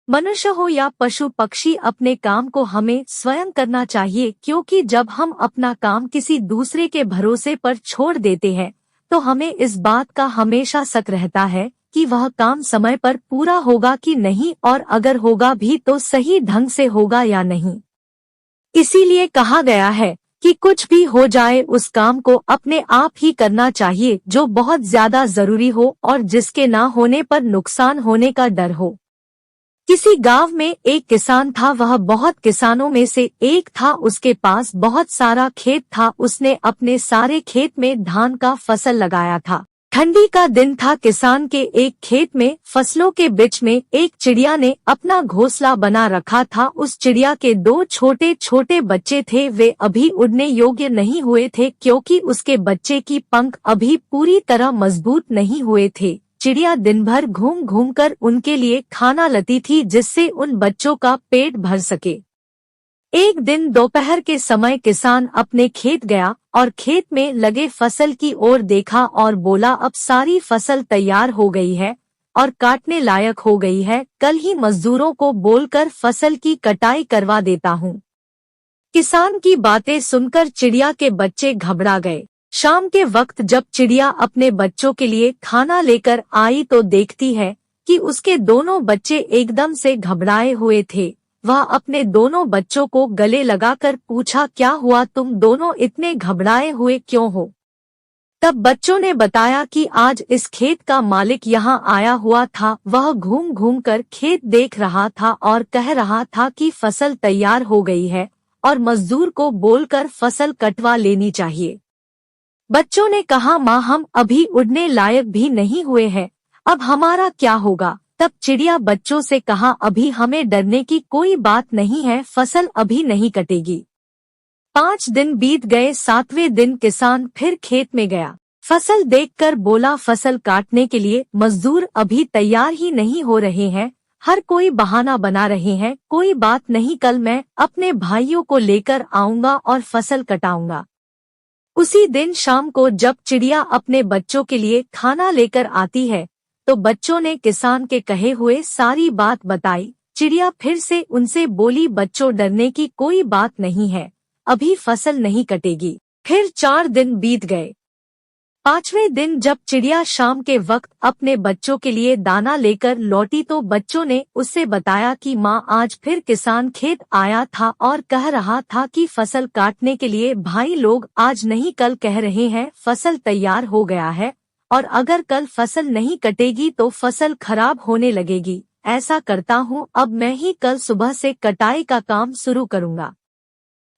मनुष्य हो या पशु पक्षी, अपने काम को हमें स्वयं करना चाहिए, क्योंकि जब हम अपना काम किसी दूसरे के भरोसे पर छोड़ देते हैं तो हमें इस बात का हमेशा शक रहता है कि वह काम समय पर पूरा होगा कि नहीं, और अगर होगा भी तो सही ढंग से होगा या नहीं। इसीलिए कहा गया है कि कुछ भी हो जाए उस काम को अपने आप ही करना चाहिए जो बहुत ज्यादा जरूरी हो और जिसके ना होने पर नुकसान होने का डर हो। किसी गांव में एक किसान था, वह बहुत किसानों में से एक था। उसके पास बहुत सारा खेत था। उसने अपने सारे खेत में धान का फसल लगाया था। ठंडी का दिन था। किसान के एक खेत में फसलों के बीच में एक चिड़िया ने अपना घोंसला बना रखा था। उस चिड़िया के दो छोटे छोटे बच्चे थे। वे अभी उड़ने योग्य नहीं हुए थे, क्योंकि उसके बच्चे की पंख अभी पूरी तरह मजबूत नहीं हुए थे। चिड़िया दिन भर घूम घूम कर उनके लिए खाना लाती थी, जिससे उन बच्चों का पेट भर सके। एक दिन दोपहर के समय किसान अपने खेत गया और खेत में लगे फसल की ओर देखा और बोला, अब सारी फसल तैयार हो गई है और काटने लायक हो गई है। कल ही मजदूरों को बोलकर फसल की कटाई करवा देता हूँ। किसान की बातें सुनकर चिड़िया के बच्चे घबरा गए। शाम के वक्त जब चिड़िया अपने बच्चों के लिए खाना लेकर आई तो देखती है कि उसके दोनों बच्चे एकदम से घबराए हुए थे। वह अपने दोनों बच्चों को गले लगाकर पूछा, क्या हुआ, तुम दोनों इतने घबराए हुए क्यों हो? तब बच्चों ने बताया कि आज इस खेत का मालिक यहाँ आया हुआ था। वह घूम घूम कर खेत देख रहा था और कह रहा था कि फसल तैयार हो गई है और मजदूर को बोलकर फसल कटवा लेनी चाहिए। बच्चों ने कहा, माँ, हम अभी उड़ने लायक भी नहीं हुए हैं, अब हमारा क्या होगा? तब चिड़िया बच्चों से कहा, अभी हमें डरने की कोई बात नहीं है, फसल अभी नहीं कटेगी। 5 दिन बीत गए। 7वें दिन किसान फिर खेत में गया। फसल देखकर बोला, फसल काटने के लिए मजदूर अभी तैयार ही नहीं हो रहे हैं, हर कोई बहाना बना रहे हैं। कोई बात नहीं, कल मैं अपने भाइयों को लेकर आऊंगा और फसल कटाऊंगा। उसी दिन शाम को जब चिड़िया अपने बच्चों के लिए खाना लेकर आती है तो बच्चों ने किसान के कहे हुए सारी बात बताई। चिड़िया फिर से उनसे बोली, बच्चों, डरने की कोई बात नहीं है, अभी फसल नहीं कटेगी। फिर 4 दिन बीत गए। 5वें दिन जब चिड़िया शाम के वक्त अपने बच्चों के लिए दाना लेकर लौटी तो बच्चों ने उससे बताया कि माँ, आज फिर किसान खेत आया था और कह रहा था कि फसल काटने के लिए भाई लोग आज नहीं कल कह रहे हैं, फसल तैयार हो गया है और अगर कल फसल नहीं कटेगी तो फसल खराब होने लगेगी। ऐसा करता हूँ, अब मैं ही कल सुबह से कटाई का काम शुरू करूँगा।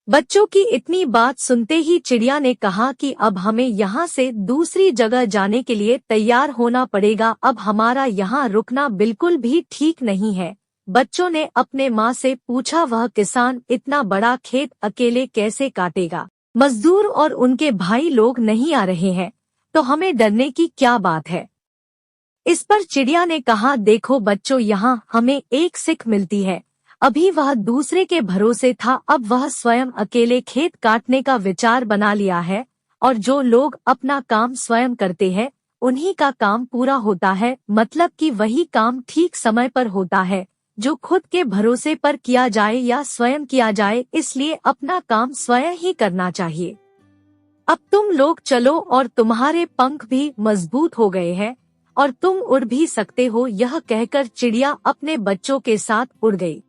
बच्चों की इतनी बात सुनते ही चिड़िया ने कहा कि अब हमें यहाँ से दूसरी जगह जाने के लिए तैयार होना पड़ेगा, अब हमारा यहाँ रुकना बिल्कुल भी ठीक नहीं है। बच्चों ने अपने माँ से पूछा, वह किसान इतना बड़ा खेत अकेले कैसे काटेगा? मजदूर और उनके भाई लोग नहीं आ रहे हैं, तो हमें डरने की क्या बात है? इस पर चिड़िया ने कहा, देखो बच्चों, यहाँ हमें एक सीख मिलती है। अभी वह दूसरे के भरोसे था, अब वह स्वयं अकेले खेत काटने का विचार बना लिया है और जो लोग अपना काम स्वयं करते हैं उन्हीं का काम पूरा होता है। मतलब कि वही काम ठीक समय पर होता है जो खुद के भरोसे पर किया जाए या स्वयं किया जाए। इसलिए अपना काम स्वयं ही करना चाहिए। अब तुम लोग चलो और तुम्हारे पंख भी मजबूत हो गए हैं और तुम उड़ भी सकते हो। यह कहकर चिड़िया अपने बच्चों के साथ उड़ गई।